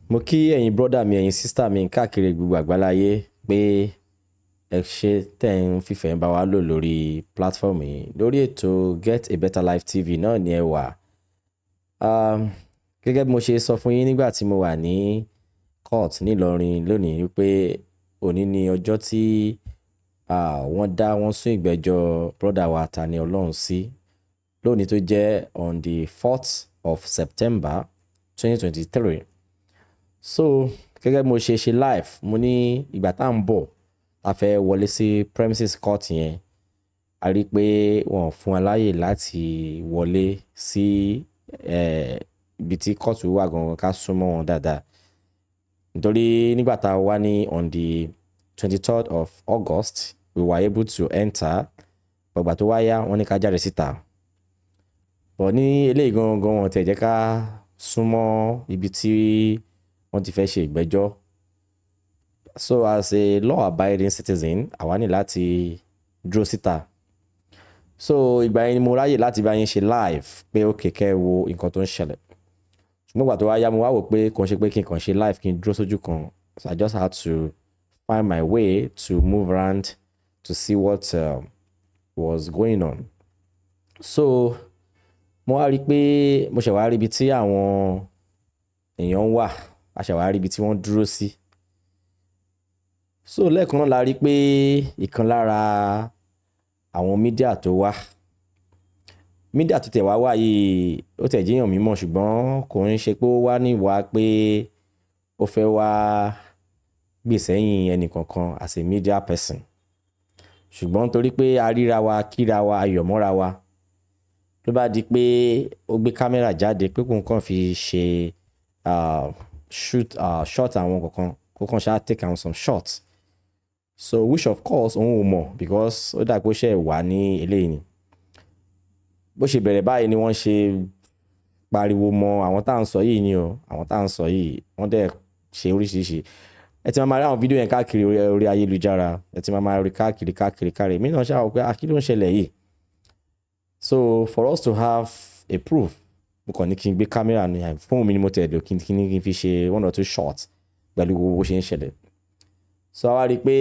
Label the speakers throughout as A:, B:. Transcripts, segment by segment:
A: Mo kí ẹ̀yin brother mi, ẹ̀yin sister mi káàkiri gbogbo àgbáláyé pé ẹ ṣe tẹ̀ ń fìfẹ́ ń bá wa lò lórí platform yìí. Lórí ètò Get a Better Life TV náà ni ẹ wà. Gẹ́gẹ́ bí mo ṣe sọ fún yín nígbà tí mo wà ní court ní Ìlọrin lónìí wípé òní ni ọjọ́ tí wọ́n sún ìgbẹ́jọ́ brother wa Tani Olohun sí. Lónìí tó jẹ́ on the 4th of September 2023. So gẹ́gẹ́ bí mo ṣe live, mo ní ìgbà tá à ń bọ̀ a fẹ́ wọlé sí premises court yẹn, a rí i pé wọ́n fún wa láyè láti wọlé sí ibi tí court wà gangan ká súnmọ́ wọn dáadáa. Nítorí nígbà tá a wá ní on the 23rd of August we were able to enter, ọgbà tó wáyá wọ́n ní ká jáde síta. Bọ̀ ní eléyìí gangan wọn tẹ̀ jẹ́ ká súnmọ́ ibi tí wọ́n ti fẹ́ ṣe ìgbẹ́jọ́. So as a law abiding citizen, àwa ní láti dúró síta. So ìgbà yẹn ni mo ráyè láti bá yín ṣe live pé ó kẹ̀kẹ́ wo nǹkan tó ń ṣẹlẹ̀. Ṣùgbọ́n ìgbà tó wá yá mo wá wò pé kò ń ṣe pé kí n kàn ṣe live kí n dúró sójú kan. So I just had to find my way to move around to see what was going on. So mo wá rí pé mo ṣẹ̀ wá rí ibi tí àwọn èèyàn wà, a ṣẹ̀ wá rí ibi tí wọ́n dúró sí. So lẹ́ẹ̀kan náà la rí pé ìkan lára àwọn mídíà tó wá, mídíà tó tẹ̀ wá yìí ó tẹ̀ jíyàn mímọ̀ ṣùgbọ́n kò ń ṣe pé ó wá níwá pé ó fẹ́ wá gbè sẹ́yìn ẹnìkankan as a media person. Ṣùgbọ́n torí pé a ríra wa, kíra wa, ayọ̀ mọ́ra wa, ló bá di pé ó gbé kámẹ́rà jáde pé kò ń kàn fi ṣe shot àwọn kankan, kò kàn ṣáà take àwọn some shots. So which of course òun ò mọ̀ because ó dà pé ó ṣe wà ní eléyìí ni. Bó ṣe bẹ̀rẹ̀ báyìí ni wọ́n ṣe pariwo mọ́ àwọn tá à ń sọ yìí ni o, àwọn tá à ń sọ yìí wọ́n dẹ̀ ṣe oríṣiríṣi. Ẹ ti máa rí àwọn fídíò yẹn káàkiri orí ayélujára, ẹ ti máa rí káàkiri. Mí náà ṣáà wò pé kí ló ń ṣẹlẹ̀ yìí. So for us to have a proof, mo kàn ní kí n gbé kámẹ́rà ní fóònù mi ni mo tẹ̀ lò kí n fi ṣe 1 or 2 shots pẹ̀lú gbogbo bó ṣe ń ṣẹlẹ̀. So a wá rí i pé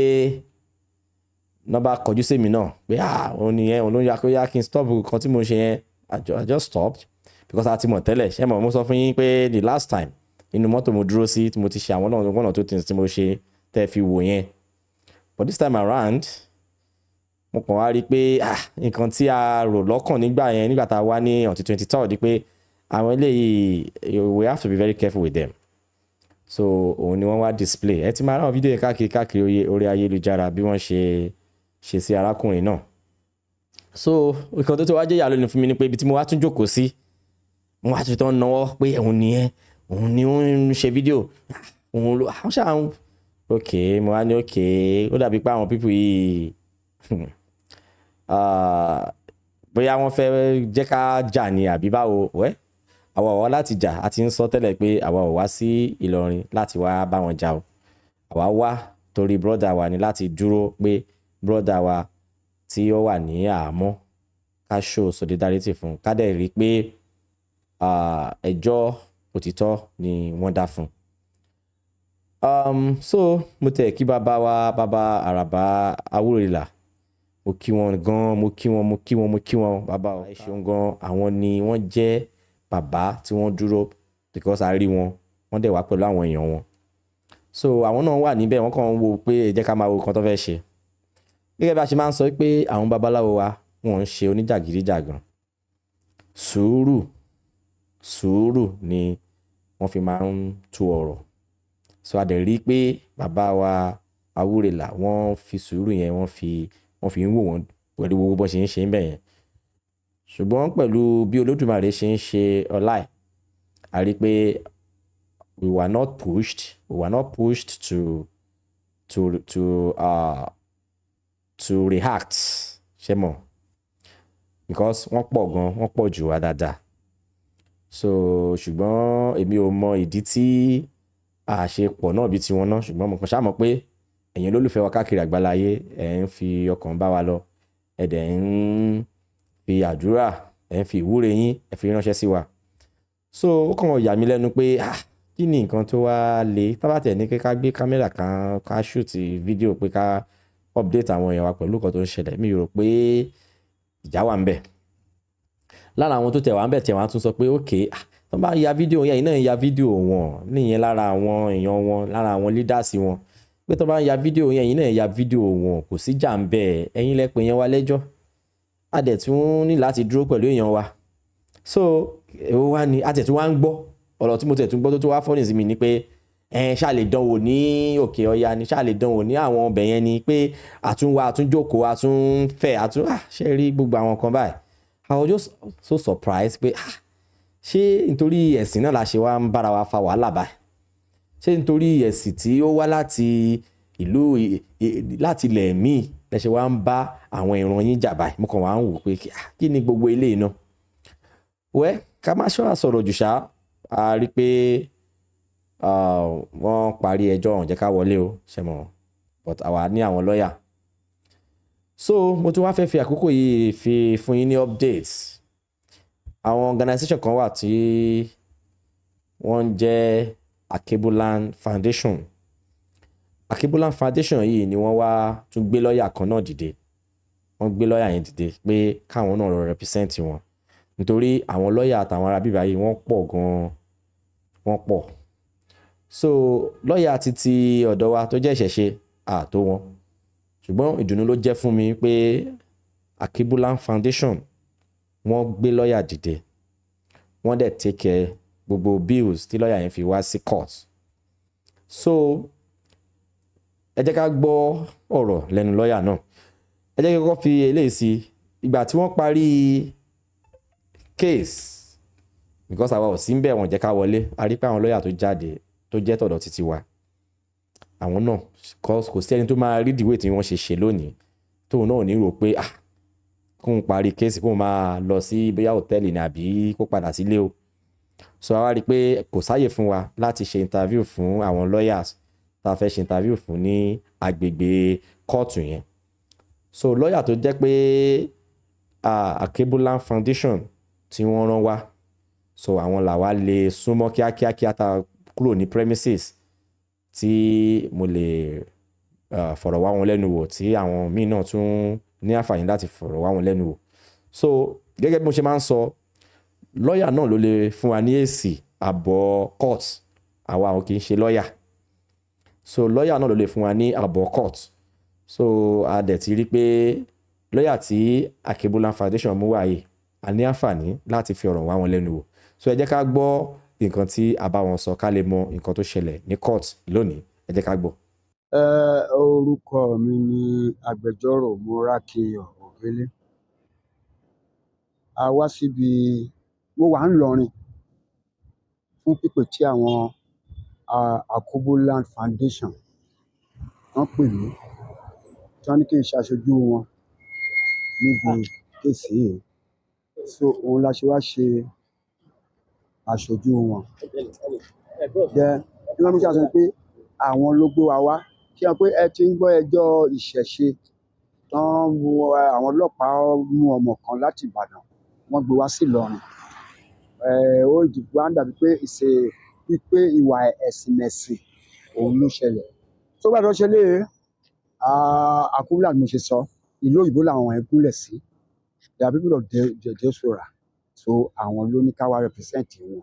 A: nọ́bà kọjú sí mi náà pé òun nìyẹn, òun ló ń yá kí n stop nǹkan tí mo ṣe yẹn. I just stopped because a ti mọ̀ tẹ́lẹ̀. Ṣé mo sọ fún yín pé the last time inú mọ́tò mo dúró sí tí mo ti ṣe àwọn 1 or 2 things tí mo ṣe tẹ́ fi wò yẹn. But this time around mo kàn wá rí i pé nǹkan tí a rò lọ́kàn nígbà tá a wá ní on the 23rd di pé àwọn eléyìí we have to be very careful with them. So òun ni wọ́n wá display. Ẹ ti máa ráwọn fídíò yẹn káàkiri orí ayélujára bí wọ́n ṣe sí arákùnrin náà. So nǹkan tó wá jẹ́ ìyàlẹ́nu fún mi ni pé ibi tí mo wá tún jókòó sí, mo wá tún tán náwó pé òun ni ó ń ṣe fídíò. Òun ló àwọn ṣáà ń mo wá ní ó dàbí pé àwọn people yìí bóyá wọ́n fẹ́ jẹ́ ká jà ní àbí báwo. Àwa ò wá láti jà, a ti ń sọ tẹ́lẹ̀ pé àwa ò wá sí Ìlọrin láti wá bá wọn jà o. Àwa wá torí brother wa ni láti dúró pé brother wa tí ó wà ní àhámọ́ ká show solidarity fún, ká dẹ̀ rí pé ẹjọ́ òtítọ́ ni wọ́n dá fún. So mo tẹ̀ kí bàbá Àràbà Awúrelà, mo kí wọn gan, mo kí wọn bàbá ẹ ṣeun gan. Àwọn ni wọ́n jẹ́ bàbá tí wọ́n dúró because a rí wọn, wọ́n dẹ̀ wá pẹ̀lú àwọn èèyàn wọn. So àwọn náà wà níbẹ̀, wọ́n kàn ń wo pé ẹ jẹ́ ká máa wo nǹkan tó fẹ́ ṣe. Gẹ́gẹ́ bí a ṣe máa ń sọ pé àwọn babaláwo wa wọ́n ń ṣe oníjàgídíjàgan. Sùúrù ni wọ́n fi máa ń tú ọ̀rọ̀. So a dẹ̀ rí pé bàbá wa Awúrelà wọ́n fi sùúrù yẹn wọ́n fi ń wò wọ́n pẹ̀lú gbogbo bó ṣe ń ṣe ń bẹ̀ yẹn. Ṣùgbọ́n pẹ̀lú bí Olódùmarè ṣe ń ṣe ọlá ẹ̀, a rí pé we were not pushed to react, ṣé mọ̀, because wọ́n pọ̀ jù wá dáadáa. So ṣùgbọ́n èmi ò mọ ìdí tí a ṣe pọ̀ náà bí tiwọn náà, ṣùgbọ́n mo kàn ṣá mọ̀ pé ẹ̀yin olólùfẹ́ wa káàkiri àgbáláyé ẹ̀ ń fi ọkàn bá wa lọ, ẹ̀ dẹ̀ ń fi àdúrà ẹ̀ ń fi ìwúre yín ẹ̀ fi ránṣẹ́ sí wa. So ó kàn yà mí lẹ́nu pé kí ni nǹkan tó wá le tá bá tẹ̀ ní pé ká gbé kámẹ́rà kan ká shoot fídíò pé ká update àwọn èèyàn wa pẹ̀lú nǹkan tó ń ṣẹlẹ̀, mi rò pé ìjà wà ń bẹ̀. Lára àwọn tó tẹ̀ wá ń bẹ̀ tẹ̀ wá tún sọ pé okay, tó bá ya fídíò yẹn náà ya fídíò wọn níyẹn lára àwọn èèyàn wọn, lára àwọn leaders wọn, pé tó bá ya fídíò yẹn náà ya fídíò wọn, kò sí jà ń bẹ̀, ẹ̀yin lẹ pè yẹn wá lẹ́jọ́, a dẹ̀ tún ní láti dúró pẹ̀lú èèyàn wa. So èwo wá ni a tẹ̀ tún wá ń gbọ́ ọ̀rọ̀ tí mo tẹ̀ tún gbọ́ tó wá fọ́nì sí mi ni pé ṣá lè dánwò ní òkè ọya ni, ṣá lè dánwò ní àwọn ọbẹ̀ yẹn ni, pé àtúnwá àtúnjókòó àtúnfẹ́ ṣe rí gbogbo àwọn kan báyìí. I was just so surprised pé ṣé nítorí ẹ̀sìn náà la ṣe wá ń bára wa fa wàhálà báyìí? Ṣé nítorí ẹ̀sìn tí ó wá láti ìlú láti ilẹ̀ míì lẹ ṣe wá ń bá àwọn ìran yín jà báyìí? Mo kàn wá ń wò pé kí ni gbogbo eléyìí náà? Wẹ́ ká má ṣọ́ra sọ̀rọ̀ jù ṣá, a rí pé wọ́n parí ẹjọ́ ọ̀hún jẹ́ ká wọlé o, ṣe mọ̀, but àwa ní àwọn lọ́ọ̀yà. So mo tún wá fẹ́ fi àkókò yìí fi fún yín ní updates. Àwọn organisation kan wà tí wọ́n ń jẹ́ Alkebulan Foundation. Alkebulan Foundation yìí ni wọ́n wá tún gbé lọ́ọ̀yà kan náà dìde. Wọ́n gbé lọ́ọ̀yà yẹn dìde pé káwọn náà lọ represent wọn. Nítorí àwọn lọ́ọ̀yà àtàwọn ará bíbá yìí wọ́n pọ̀ gan-an, wọ́n pọ̀. So lọ́ọ̀yà títí ọ̀dọ̀ wa tó jẹ́ ìṣẹ̀ṣe àtó wọn. Ṣùgbọ́n ìdùnnú ló jẹ́ fún mi pé Alkebulan Foundation wọ́n gbé lọ́ọ̀yà dìde, wọ́n dẹ̀ take care gbogbo bills tí lọ́ọ̀yà yẹn fi wá sí court. So ẹ jẹ́ ká gbọ́ ọ̀rọ̀ lẹ́nu lọ́ọ̀yà náà. Ẹ jẹ́ kí kọ́kọ́ fi eléyìí sí ìgbà tí wọ́n parí case, because àwa ò sí ń bẹ̀ wọ́n jẹ́ ká wọlé, a rí pé àwọn lọ́ọ̀yà tó jáde tó jẹ́ tọ̀dọ̀ títí wa, àwọn náà kò sí ẹni tó máa rí the way tí wọ́n ṣe lónìí tóun náà ní rò pé kóun parí case kóun máa lọ sí bóyá hòtẹ́ẹ̀lì ní àbí kó padà sílé o. So a wá rí pé kò sáyè fún wa láti ṣe interview fún àwọn lawyers tá a fẹ́ ṣe interview fún ní agbègbè kóòtù yẹn. So lọ́ọ̀yà tó jẹ́ pé Alkebulan Foundation tí wọ́n rán wá, so àwọn làwa lè súnmọ́ kíákíá kí a ta kúrò ní premises tí mo lè fọ̀rọ̀ wá wọn lẹ́nu wò, tí àwọn míì náà tún ní àǹfààní láti fọ̀rọ̀ wá wọn lẹ́nu wò. So gẹ́gẹ́ bí mo ṣe máa ń sọ, lọ́ọ̀yà náà ló lè fún wa ní èsì àbọ̀ court, àwa ò kì í ṣe lọ́ọ̀yà. So lọ́ọ̀yà náà ló lè fún wa ní àbọ̀ court. So a dẹ̀ ti rí pé lọ́ọ̀yà tí Alkebulan Foundation mú wá yìí, a ní àǹfààní láti fi ọ̀rọ̀ wá wọn lẹ́nu wò. So ẹ jẹ́ ká gbọ́ nǹkan tí a bá wọn sọ ká lè mọ nǹkan tó ṣẹlẹ̀ ní court lónìí. Ẹ jẹ́ ká gbọ́.
B: Orúkọ mi ni agbẹjọ́rò Morakinyo Ogele. A wá síbi, mo wà ńlọrin fún pípè tí àwọn Alkebulan Foundation wọ́n pè mí, tí wọ́n ní kí n ṣàṣojú wọn níbi kéèsì yìí. So òun la ṣe wá ṣe aṣojú wọn. Bí wọ́n mi ṣàṣọ pé àwọn ló gbé wa wá, kí wọ́n pé ẹ ti ń gbọ́ ẹjọ́ ìṣẹ̀ṣe tán mú àwọn ọlọ́pàá mú ọmọ kan láti Ìbàdàn, wọ́n gbé wá sí Ìlọrin. Ó dìbò á dàbí pé pípé ìwà ẹ̀sìn òun ló ṣẹlẹ̀. Tó bá tó ṣe lé Alkebulan mo ṣe sọ, ìlú òyìnbó làwọn ẹ̀ gúnlẹ̀ sí. They are people of diaspora. So àwọn ló ní ká wá represent wọn.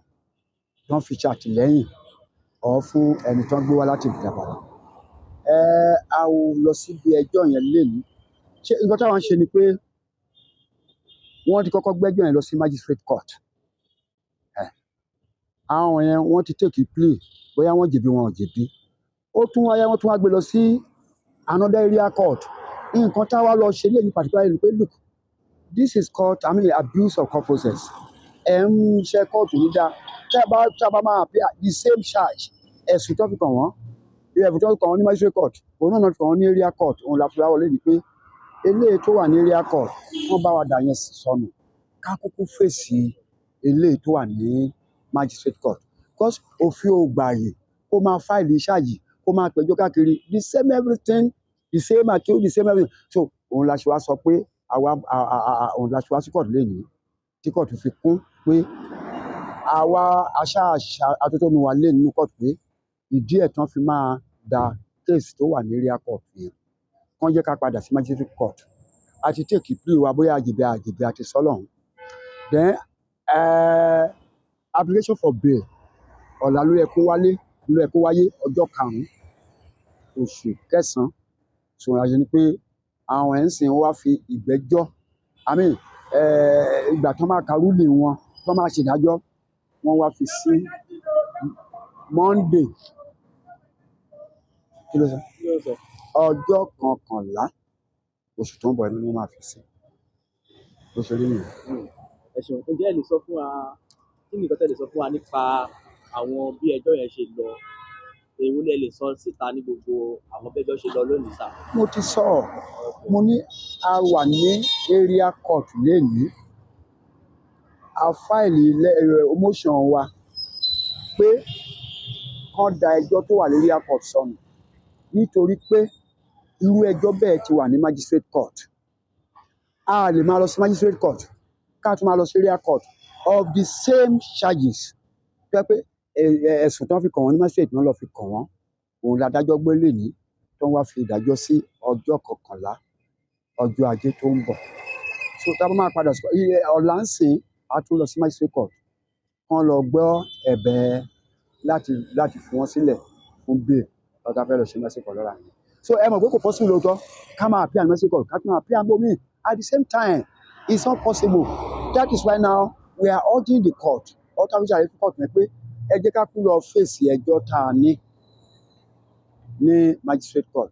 B: Wọ́n fi ṣàtìlẹ́yìn fún ẹni tó ń gbé wá láti Ìbàdàn. A ò lọ síbi ẹjọ́ yẹn lénìí. Ṣé nǹkan táwọn ń ṣe ni pé wọ́n ti kọ́kọ́ gbẹ́jọ́ yẹn lọ sí magistrate court. Àwọn yẹn wọ́n ti take plea bóyá wọ́n jẹ̀bi wọn ò jẹ̀bi. Ó tún wáyé wọ́n tún wá gbé lọ sí another area court. Nǹkan táwa lọ ṣe lénìí particularly ni pé look, this is called abuse of court process. Ń ṣe kóòtù yìí dá tí a bá máa appear the same charge ẹ̀sùn tó fi kàn wọ́n, ẹ̀sùn tó fi kàn wọ́n ní magistrate court, òun náà fi kàn wọ́n ní area court. Òun la fi wá wọlé ni pé eléyìí tó wà ní area court wọ́n bá wa dà yẹn sọnù, ká kúkú fèsì eléyìí tó wà ní magistrate court. Because òfin ò gbààyè kó máa fáìlì ṣáàjì, kó máa pẹjọ́ káàkiri the same everything, the same account, the same everything. So òun la ṣe wá sọ pé òun la ṣe wá sí court lénìí tí court fi kún pé àwa atótónu wa lé nínú court pé ìdí ẹ̀ tán fi máa da case tó wà ní area court yẹn kán jẹ́ ká padà sí magistrate court àti take plea wa bóyá àjèbí àti sọ́lọ́hún. Then application for bail ọ̀la ló yẹ kó wáyé ọjọ́ 5 oṣù kẹsàn-án. Sọ̀rọ̀ àyè ni pé àwọn ẹ̀ ń sìn wá fi ìgbẹ́jọ́ ìgbà tán máa ka ruling wọn tán máa ṣèdájọ́ wọ́n wá fi sí Monday ọjọ́ 11 oṣù tó ń bọ̀ ni wọ́n máa fi sí. Bó ṣe rí nìyẹn.
C: Ẹ ṣeun. Ǹjẹ́ ẹ lè sọ fún wa kí ni nǹkan tẹ́ lè sọ fún wa nípa àwọn bí ẹjọ́ yẹn ṣe lọ? Èwo lẹ lè sọ síta ní gbogbo àwọn bẹ́jọ́ ṣe lọ lónìí sà?
B: Mo ti sọ mo ní a wà ní area court lénìí a fáìlì motion wa pé kán da ẹjọ́ tó wà ní area court sọnù nítorí pé irú ẹjọ́ bẹ́ẹ̀ ti wà ní magistrate court. A lè máa lọ sí magistrate court ká tún máa lọ sí area court of the same charges. Tó yẹ pé ẹ̀sùn tán fi kàn wọ́n ní magistrate náà lọ fi kàn wọ́n òun ládájọ́ gbé lénìí tó ń wá fi ìdájọ́ sí ọjọ́ 11 ọjọ́ ajé tó ń bọ̀. So tá a bá máa padà sí ọ̀la ń sìn á tún lọ sí magistrate court kán lọ gbọ́ ẹ̀bẹ̀ láti fi wọ́n sílẹ̀ fún bail lọ́tà fẹ́ lọ sí magistrate court lọ́la. So ẹ mọ̀ pé kò possible lóòótọ́ ká máa appear ní magistrate court ká tún máa appear bómi at the same time it's not possible. That is why now we are urging the court ọ̀tàwíjà rẹ̀ fún court yẹn pé ẹ jẹ́ ká kú lọ fèsì ẹjọ́ tá a ní magistrate court.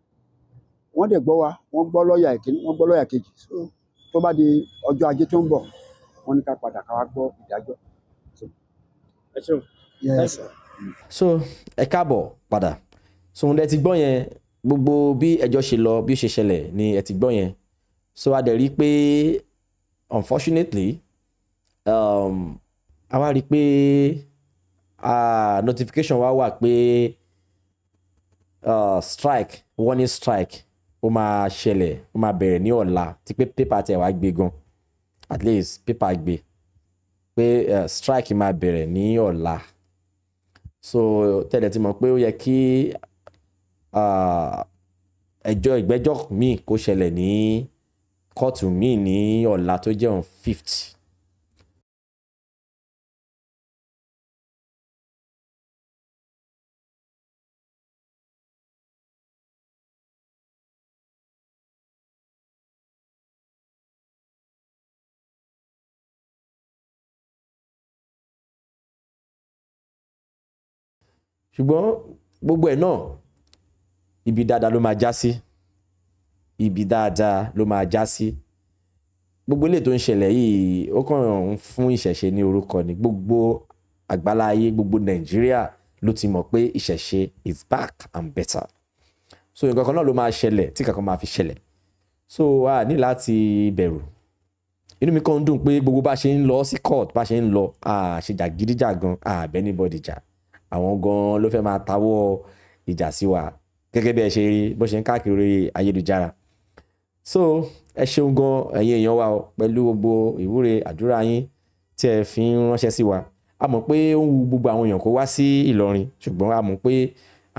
B: Wọ́n dẹ̀ gbọ́ wa wọ́n gbọ́ lọ́ọ̀yà ìkíní wọ́n gbọ́ lọ́ọ̀yà kejì. So tó bá di ọjọ́ ajé tó ń bọ̀ wọ́n ní ká padà ká wá gbọ́ ìdájọ́.
C: Ẹ ṣeun.
B: Yes sir.
A: So ẹ káàbọ̀ padà. So ohun tẹ́ ti gbọ́ yẹn gbogbo bí ẹjọ́ ṣe lọ bí ó ṣe ṣẹlẹ̀ ni ẹ ti gbọ́ yẹn. So a dẹ̀ rí i pé unfortunately a wá rí i pé notification wa wà pé strike warning strike ó máa ṣẹlẹ̀ ó máa bẹ̀rẹ̀ ní ọ̀la tí pé paper tẹ̀ wá gbé gan at least paper gbé pé strike máa bẹ̀rẹ̀ ní ọ̀la. So tẹ́lẹ̀ ti mọ̀ pé ó yẹ kí ìgbẹ́jọ́ míì kó ṣẹlẹ̀ ní kóòtù míì ní ọ̀la tó jẹ́ on 5th. ṣùgbọ́n gbogbo ẹ̀ náà ibi dáadáa ló máa já sí ibi dáadáa ló máa já sí. Gbogbo ilé tó ń ṣẹlẹ̀ yìí ó kàn ń fún ìṣẹ̀ṣe ní orúkọ ní gbogbo àgbáláyé gbogbo Nàìjíríà ló ti mọ̀ pé ìṣẹ̀ṣe is back and better. So nǹkan kan náà ló máa ṣẹlẹ̀ tí kankan máa fi ṣẹlẹ̀. So a ní láti bẹ̀rù. Inú mi kàn ń dùn pé gbogbo bá ṣe ń lọ sí court bá ṣe ń lọ àṣejàgídíjàgan àbẹ́ anybody jà. Àwọn gan ló fẹ́ máa tawọ́ ìjà sí wa gẹ́gẹ́ bí ẹ ṣe rí bó ṣe ń káàkiri ayélujára. So ẹ ṣeun gan ẹ̀yin èèyàn wa pẹ̀lú gbogbo ìwúre àdúrà yín tí ẹ fi ń ránṣẹ́ sí wa. A mọ̀ pé ó ń wu gbogbo àwọn èèyàn kó wá sí Ìlọrin ṣùgbọ́n a mọ̀ pé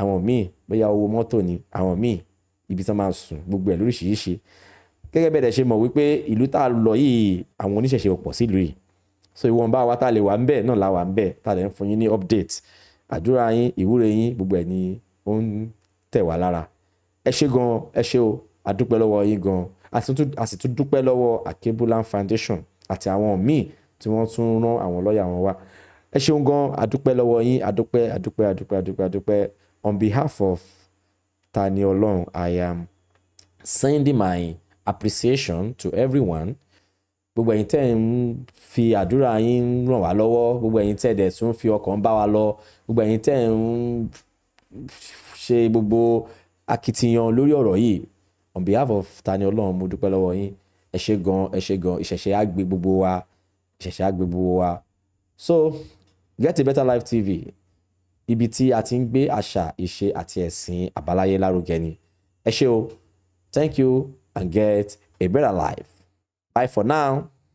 A: àwọn míì bóyá owó mọ́tò ni àwọn míì ibi tí wọ́n máa sùn gbogbo ẹ̀ lóríṣiríṣi. Gẹ́gẹ́ bẹ́ẹ̀ dẹ̀ ṣe mọ̀ wípé ìlú tá a lọ yìí àwọn oníṣẹ̀ṣe ò pọ̀ sí ìlú yìí. So ìwọ̀nba wa tá a lè wà ń bẹ̀ náà la wà ń bẹ̀ tá a lè ń fún yín ní update. Àdúrà yín ìwúre yín gbogbo ẹ̀ ni ó ń tẹ̀ wá lára. Ẹ ṣé gan ẹ ṣé o a dúpẹ́ lọ́wọ́ yín gan a sì tún dúpẹ́ lọ́wọ́ Alkebulan Foundation àti àwọn míì tí wọ́n tún rán àwọn lọ́ọ̀yà wọn wá. Ẹ ṣeun gan a dúpẹ́ lọ́wọ́ yín a dúpẹ́. On behalf of Tani Olohun, I am sending my appreciation to everyone. Gbogbo ẹ̀yin tẹ́ ń fi àdúrà yín ràn wá lọ́wọ́ gbogbo ẹ̀yin tẹ́ dẹ̀ tún fi ọkàn bá wa lọ gbogbo ẹ̀yin tẹ́ ń ṣe gbogbo akitiyan lórí ọ̀rọ̀ yìí. On behalf of Tani Olohun mo dúpẹ́ lọ́wọ́ yín ẹ ṣé gan ìṣẹ̀ṣe á gbé gbogbo wa So Get a Better Life TV ibi tí a ti ń gbé àṣà ìṣe àti ẹ̀sìn àbáláyé lárugẹ ni. Ẹ ṣé o, thank you and get a better life. Bye for now.